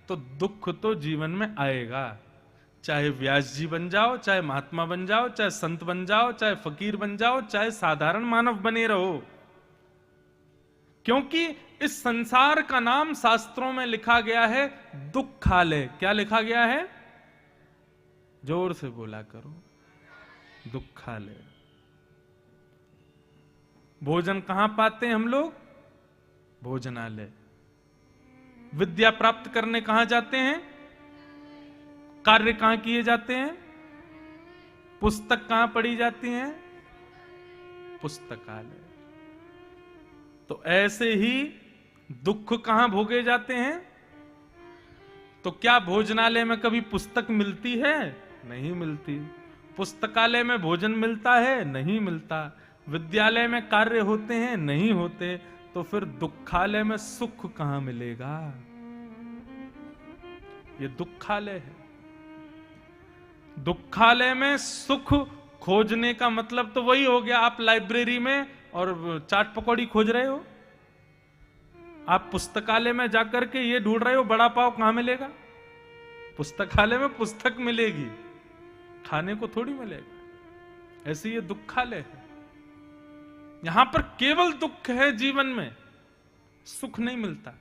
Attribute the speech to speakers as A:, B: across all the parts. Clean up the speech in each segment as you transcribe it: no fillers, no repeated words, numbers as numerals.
A: तो दुख तो जीवन में आएगा। चाहे व्यास जी बन जाओ, चाहे महात्मा बन जाओ, चाहे संत बन जाओ, चाहे फकीर बन जाओ, चाहे साधारण मानव बने रहो, क्योंकि इस संसार का नाम शास्त्रों में लिखा गया है दुखालय। क्या लिखा गया है? जोर से बोला करो, दुखालय। भोजन कहां पाते हैं हम लोग? भोजनालय। विद्या प्राप्त करने कहां जाते हैं? कार्य कहां किए जाते हैं? पुस्तक कहां पढ़ी जाती हैं? पुस्तकालय। तो ऐसे ही दुख कहां भोगे जाते हैं? तो क्या भोजनालय में कभी पुस्तक मिलती है? नहीं मिलती। पुस्तकालय में भोजन मिलता है? नहीं मिलता। विद्यालय में कार्य होते हैं? नहीं होते। तो फिर दुखालय में सुख कहां मिलेगा? ये दुखालय है। दुखालय में सुख खोजने का मतलब तो वही हो गया, आप लाइब्रेरी में और चाट पकौड़ी खोज रहे हो। आप पुस्तकालय में जाकर के ये ढूंढ रहे हो बड़ा पाव कहां मिलेगा। पुस्तकालय में पुस्तक मिलेगी, खाने को थोड़ी मिलेगा। ऐसे ये दुखालय है। यहां पर केवल दुख है जीवन में, सुख नहीं मिलता।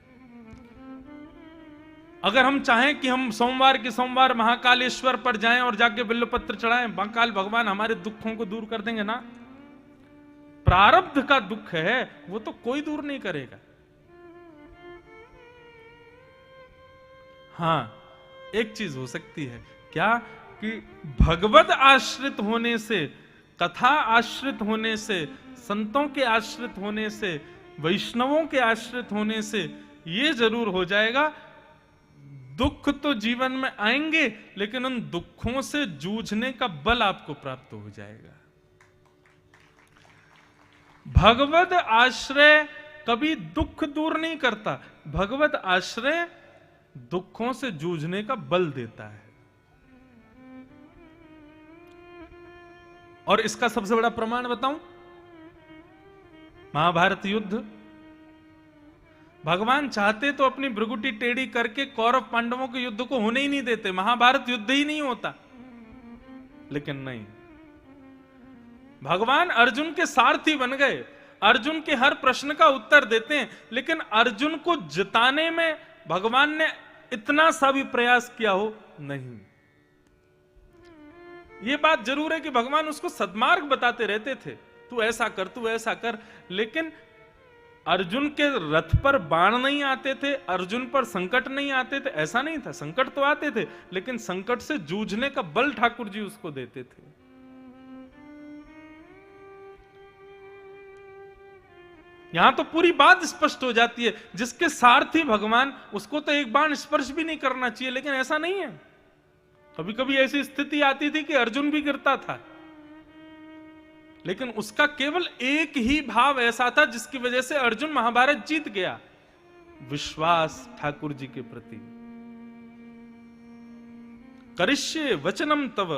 A: अगर हम चाहें कि हम सोमवार के सोमवार महाकालेश्वर पर जाएं और जाके बिल्वपत्र चढ़ाएं, महाकाल भगवान हमारे दुखों को दूर कर देंगे ना। प्रारब्ध का दुख है वो तो कोई दूर नहीं करेगा। हां, एक चीज हो सकती है, क्या कि भगवत आश्रित होने से, कथा आश्रित होने से, संतों के आश्रित होने से, वैष्णवों के आश्रित होने से यह जरूर हो जाएगा, दुख तो जीवन में आएंगे लेकिन उन दुखों से जूझने का बल आपको प्राप्त हो जाएगा। भगवत आश्रय कभी दुख दूर नहीं करता, भगवत आश्रय दुखों से जूझने का बल देता है। और इसका सबसे बड़ा प्रमाण बताऊं, महाभारत युद्ध। भगवान चाहते तो अपनी भृगुटी टेढ़ी करके कौरव पांडवों के युद्ध को होने ही नहीं देते, महाभारत युद्ध ही नहीं होता। लेकिन नहीं, भगवान अर्जुन के सारथी बन गए, अर्जुन के हर प्रश्न का उत्तर देते हैं, लेकिन अर्जुन को जिताने में भगवान ने इतना सा भी प्रयास किया हो नहीं। यह बात जरूर है कि भगवान उसको सद्मार्ग बताते रहते थे, तू ऐसा कर, तू ऐसा कर, लेकिन अर्जुन के रथ पर बाण नहीं आते थे, अर्जुन पर संकट नहीं आते थे, ऐसा नहीं था। संकट तो आते थे, लेकिन संकट से जूझने का बल ठाकुर जी उसको देते थे। यहां तो पूरी बात स्पष्ट हो जाती है, जिसके सारथी भगवान, उसको तो एक बाण स्पर्श भी नहीं करना चाहिए, लेकिन ऐसा नहीं है। कभी कभी ऐसी स्थिति आती थी कि अर्जुन भी गिरता था, लेकिन उसका केवल एक ही भाव ऐसा था जिसकी वजह से अर्जुन महाभारत जीत गया, विश्वास ठाकुर जी के प्रति। करिष्ये वचनम तव,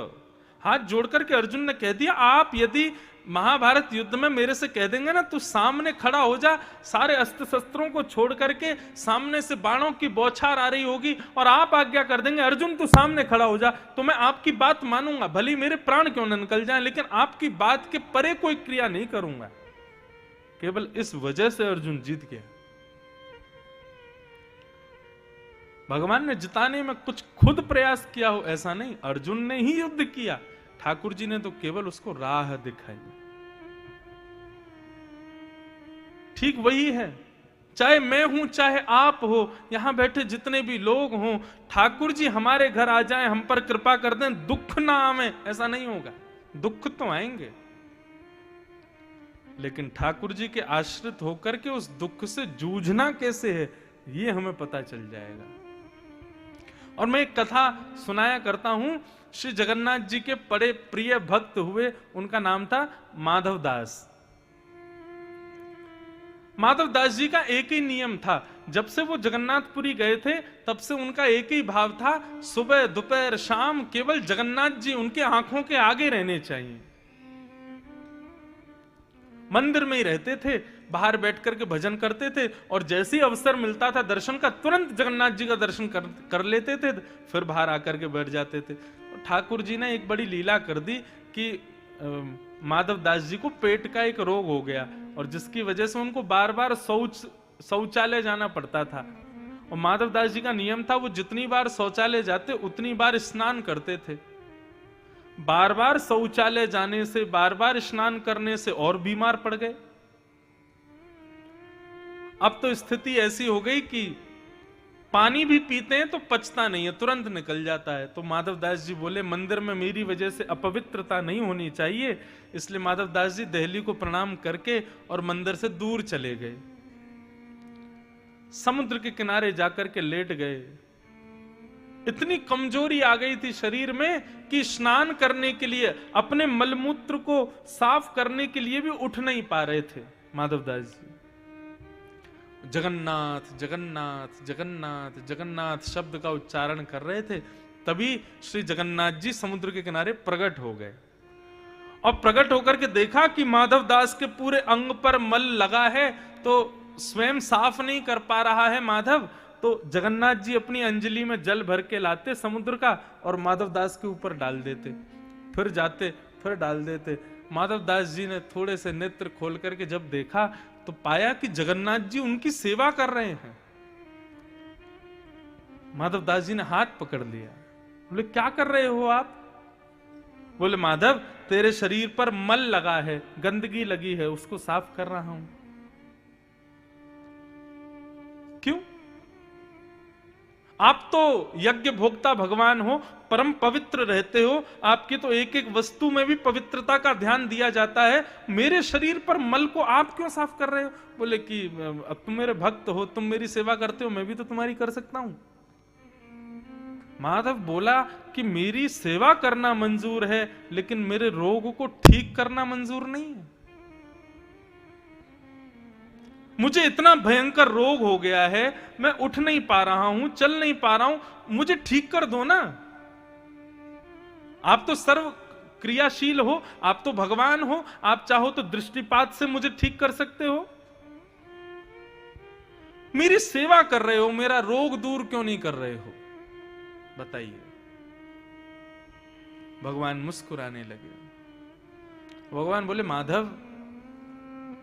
A: हाथ जोड़कर के अर्जुन ने कह दिया, आप यदि महाभारत युद्ध में मेरे से कह देंगे ना, तू सामने खड़ा हो जा, सारे अस्त्र शस्त्रों को छोड़ करके, सामने से बाणों की बौछार आ रही होगी और आप आज्ञा कर देंगे अर्जुन तू सामने खड़ा हो जा, तो मैं आपकी बात मानूंगा, भली मेरे प्राण क्यों न निकल जाएं, लेकिन आपकी बात के परे कोई क्रिया नहीं करूंगा। केवल इस वजह से अर्जुन जीत गया। भगवान ने जिताने में कुछ खुद प्रयास किया हो ऐसा नहीं, अर्जुन ने ही युद्ध किया, ठाकुर जी ने तो केवल उसको राह दिखाई। ठीक वही है, चाहे मैं हूं चाहे आप हो, यहां बैठे जितने भी लोग हों, ठाकुर जी हमारे घर आ जाएं, हम पर कृपा कर दें, दुख ना आवे, ऐसा नहीं होगा। दुख तो आएंगे, लेकिन ठाकुर जी के आश्रित होकर के उस दुख से जूझना कैसे है ये हमें पता चल जाएगा। और मैं एक कथा सुनाया करता हूं, श्री जगन्नाथ जी के बड़े प्रिय भक्त हुए, उनका नाम था माधव दास। माधव दास जी का एक ही नियम था, जब से वो जगन्नाथपुरी गए थे तब से उनका एक ही भाव था, सुबह दोपहर शाम केवल जगन्नाथ जी उनके आंखों के आगे रहने चाहिए। मंदिर में ही रहते थे, बाहर बैठ करके भजन करते थे, और जैसे ही अवसर मिलता था दर्शन का, तुरंत जगन्नाथ जी का दर्शन कर लेते थे, फिर बाहर आकर के बैठ जाते थे। तो ठाकुर जी ने एक बड़ी लीला कर दी कि माधव दास जी को पेट का एक रोग हो गया, और जिसकी वजह से उनको बार बार शौचालय जाना पड़ता था। और माधव दास जी का नियम था, वो जितनी बार शौचालय जाते उतनी बार स्नान करते थे। बार बार शौचालय जाने से, बार बार स्नान करने से और बीमार पड़ गए। अब तो स्थिति ऐसी हो गई कि पानी भी पीते हैं तो पचता नहीं है, तुरंत निकल जाता है। तो माधव दास जी बोले, मंदिर में मेरी वजह से अपवित्रता नहीं होनी चाहिए, इसलिए माधव दास जी दहली को प्रणाम करके और मंदिर से दूर चले गए, समुद्र के किनारे जाकर के लेट गए। इतनी कमजोरी आ गई थी शरीर में कि स्नान करने के लिए, अपने मलमूत्र को साफ करने के लिए भी उठ नहीं पा रहे थे माधव दास जी। जगन्नाथ जगन्नाथ जगन्नाथ जगन्नाथ शब्द का उच्चारण कर रहे थे, तभी श्री जगन्नाथ जी समुद्र के किनारे प्रकट हो गए। और प्रकट होकर के देखा कि माधव दास के पूरे अंग पर मल लगा है, तो स्वयं साफ नहीं कर पा रहा है माधव। तो जगन्नाथ जी अपनी अंजलि में जल भर के लाते समुद्र का और माधव दास के ऊपर डाल देते, फिर जाते फिर डाल देते। माधव दास जी ने थोड़े से नेत्र खोल करके जब देखा तो पाया कि जगन्नाथ जी उनकी सेवा कर रहे हैं। माधव दास जी ने हाथ पकड़ लिया, बोले क्या कर रहे हो आप? बोले माधव, तेरे शरीर पर मल लगा है, गंदगी लगी है, उसको साफ कर रहा हूं। क्यों? आप तो यज्ञ भोक्ता भगवान हो, परम पवित्र रहते हो, आपकी तो एक एक वस्तु में भी पवित्रता का ध्यान दिया जाता है, मेरे शरीर पर मल को आप क्यों साफ कर रहे हो? बोले कि अब तुम मेरे भक्त हो, तुम मेरी सेवा करते हो, मैं भी तो तुम्हारी कर सकता हूं। माधव बोला कि मेरी सेवा करना मंजूर है, लेकिन मेरे रोग को ठीक करना मंजूर नहीं है। मुझे इतना भयंकर रोग हो गया है, मैं उठ नहीं पा रहा हूं, चल नहीं पा रहा हूं, मुझे ठीक कर दो ना। आप तो सर्व क्रियाशील हो, आप तो भगवान हो, आप चाहो तो दृष्टिपात से मुझे ठीक कर सकते हो। मेरी सेवा कर रहे हो, मेरा रोग दूर क्यों नहीं कर रहे हो? बताइए। भगवान मुस्कुराने लगे। भगवान बोले, माधव,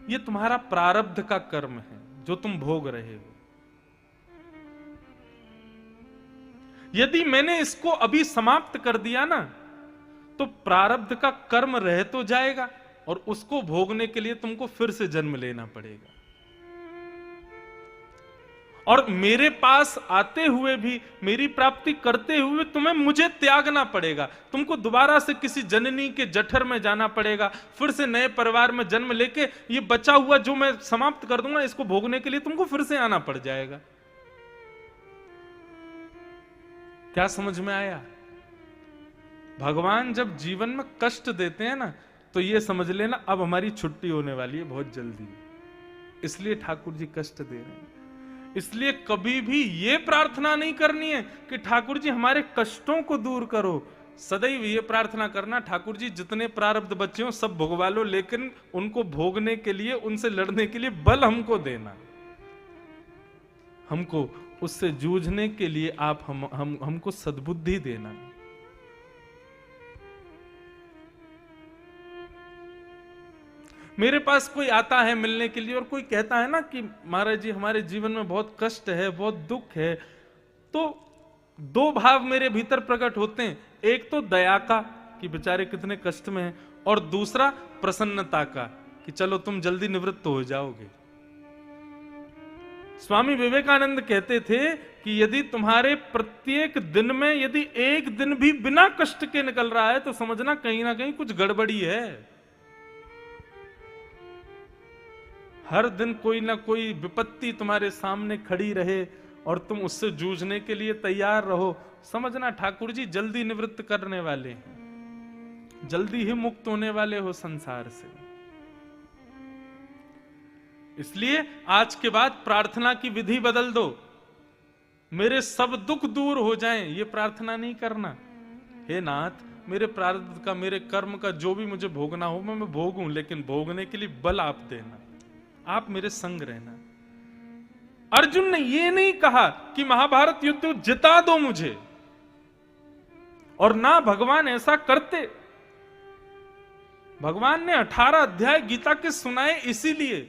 A: ये तुम्हारा प्रारब्ध का कर्म है जो तुम भोग रहे हो। यदि मैंने इसको अभी समाप्त कर दिया ना, तो प्रारब्ध का कर्म रह तो जाएगा और उसको भोगने के लिए तुमको फिर से जन्म लेना पड़ेगा। और मेरे पास आते हुए भी, मेरी प्राप्ति करते हुए तुम्हें मुझे त्यागना पड़ेगा। तुमको दोबारा से किसी जननी के जठर में जाना पड़ेगा, फिर से नए परिवार में जन्म लेके ये बचा हुआ जो मैं समाप्त कर दूंगा, इसको भोगने के लिए तुमको फिर से आना पड़ जाएगा। क्या समझ में आया? भगवान जब जीवन में कष्ट देते हैं ना, तो ये समझ लेना अब हमारी छुट्टी होने वाली है बहुत जल्दी, इसलिए ठाकुर जी कष्ट दे रहे हैं। इसलिए कभी भी ये प्रार्थना नहीं करनी है कि ठाकुर जी हमारे कष्टों को दूर करो। सदैव ये प्रार्थना करना, ठाकुर जी जितने प्रारब्ध बच्चे हो सब भोगवा लो, लेकिन उनको भोगने के लिए, उनसे लड़ने के लिए बल हमको देना, हमको उससे जूझने के लिए आप हमको सद्बुद्धि देना। मेरे पास कोई आता है मिलने के लिए और कोई कहता है ना कि महाराज जी हमारे जीवन में बहुत कष्ट है, बहुत दुख है, तो दो भाव मेरे भीतर प्रकट होते हैं। एक तो दया का कि बेचारे कितने कष्ट में हैं, और दूसरा प्रसन्नता का कि चलो तुम जल्दी निवृत्त हो जाओगे। स्वामी विवेकानंद कहते थे कि यदि तुम्हारे प्रत्येक दिन में यदि एक दिन भी बिना कष्ट के निकल रहा है, तो समझना कहीं ना कहीं कुछ गड़बड़ी है। हर दिन कोई ना कोई विपत्ति तुम्हारे सामने खड़ी रहे और तुम उससे जूझने के लिए तैयार रहो, समझना ठाकुर जी जल्दी निवृत्त करने वाले हैं, जल्दी ही मुक्त होने वाले हो संसार से। इसलिए आज के बाद प्रार्थना की विधि बदल दो, मेरे सब दुख दूर हो जाएं, ये प्रार्थना नहीं करना। हे नाथ, मेरे प्रारब्ध का, मेरे कर्म का जो भी मुझे भोगना हो मैं भोगूं, लेकिन भोगने के लिए बल आप देना। आप मेरे संग रहना। अर्जुन ने ये नहीं कहा कि महाभारत युद्ध जिता दो मुझे, और ना भगवान ऐसा करते। भगवान ने 18 अध्याय गीता के सुनाए इसीलिए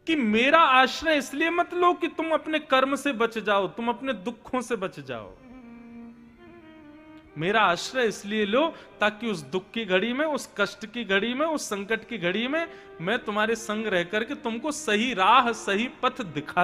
A: कि मेरा आश्रय इसलिए मत लो कि तुम अपने कर्म से बच जाओ, तुम अपने दुखों से बच जाओ। मेरा आश्रय इसलिए लो ताकि उस दुख की घड़ी में, उस कष्ट की घड़ी में, उस संकट की घड़ी में मैं तुम्हारे संग रह करके तुमको सही राह, सही पथ दिखा